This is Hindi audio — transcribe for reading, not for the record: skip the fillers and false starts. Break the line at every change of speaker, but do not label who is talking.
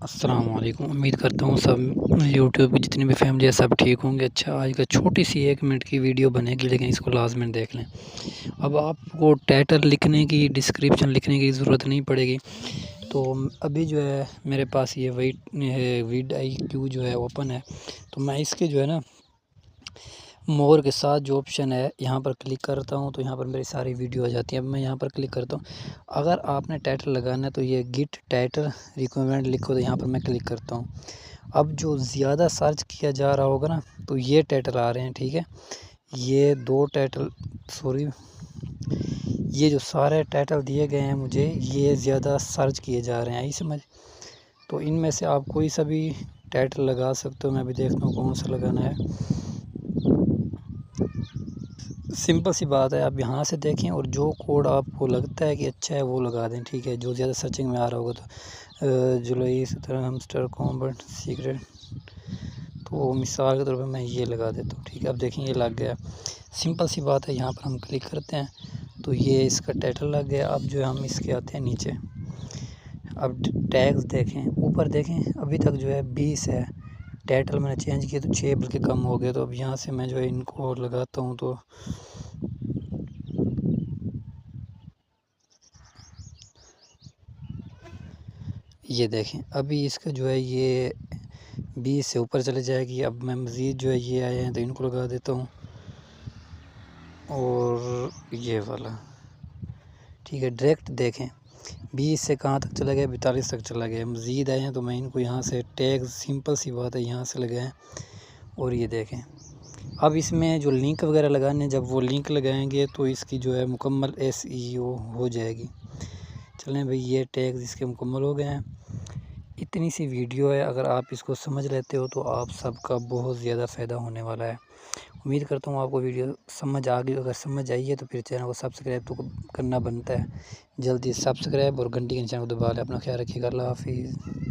अस्सलाम वालेकुम। उम्मीद करता हूँ सब यूट्यूब की जितनी भी फैमिली है सब ठीक होंगे। अच्छा, आज का छोटी सी 1 मिनट की वीडियो बनेगी, लेकिन इसको लाज़िमन देख लें। अब आपको टाइटल लिखने की, डिस्क्रिप्शन लिखने की ज़रूरत नहीं पड़ेगी। तो अभी जो है मेरे पास ये विड आई क्यू जो है ओपन है, तो मैं इसके जो है ना मोर के साथ जो ऑप्शन है यहाँ पर क्लिक करता हूँ, तो यहाँ पर मेरी सारी वीडियो आ जाती है। अब मैं यहाँ पर क्लिक करता हूँ। अगर आपने टाइटल लगाना है तो ये गिट टाइटल रिकमेंड लिखो, तो यहाँ पर मैं क्लिक करता हूँ। अब जो ज़्यादा सर्च किया जा रहा होगा ना, तो ये टाइटल आ रहे हैं, ठीक है। ये 2 टाइटल, सॉरी, ये जो सारे टाइटल दिए गए हैं मुझे, ये ज़्यादा सर्च किए जा रहे हैं, आई समझ। तो इनमें से आप कोई सा भी टाइटल लगा सकते हो। मैं भी देखता हूँ कौन सा लगाना है। सिंपल सी बात है, आप यहाँ से देखें और जो कोड आपको लगता है कि अच्छा है वो लगा दें, ठीक है। जो ज़्यादा सर्चिंग में आ रहा होगा तो जुलाई 17 हमस्टर कॉम्बट सीक्रेट, तो मिसाल के तौर पे मैं ये लगा देता हूँ, ठीक है। अब देखें ये लग गया। सिंपल सी बात है, यहाँ पर हम क्लिक करते हैं तो ये इसका टाइटल लग गया। अब जो है हम इसके आते हैं नीचे। अब टैग्स देखें, ऊपर देखें, अभी तक जो है 20 है। टाइटल मैंने चेंज किया तो 6 बल्कि कम हो गया। तो अब यहाँ से मैं जो है इनको लगाता हूँ, तो ये देखें अभी इसका जो है ये 20 से ऊपर चले जाएगी। अब मैं मज़ीद जो है ये आए हैं तो इनको लगा देता हूँ, और ये वाला, ठीक है। डायरेक्ट देखें 20 से कहाँ तक चला गया, 42 तक चला गया। मज़ीद आए हैं तो मैं इनको यहाँ से टैग, सिंपल सी बात है, यहाँ से लगाएं। और ये देखें अब इसमें जो लिंक वगैरह लगाने, जब वो लिंक लगाएंगे तो इसकी जो है मुकम्मल SEO हो जाएगी। चलें भाई, ये टैग्स इसके मुकम्मल हो गए हैं। इतनी सी वीडियो है, अगर आप इसको समझ लेते हो तो आप सबका बहुत ज़्यादा फ़ायदा होने वाला है। उम्मीद करता हूँ आपको वीडियो समझ आ गई। अगर समझ आई है तो फिर चैनल को सब्सक्राइब तो करना बनता है। जल्दी सब्सक्राइब और घंटी के निशान को दबा लें। अपना ख्याल रखिएगा। अल्लाह हाफ़िज़।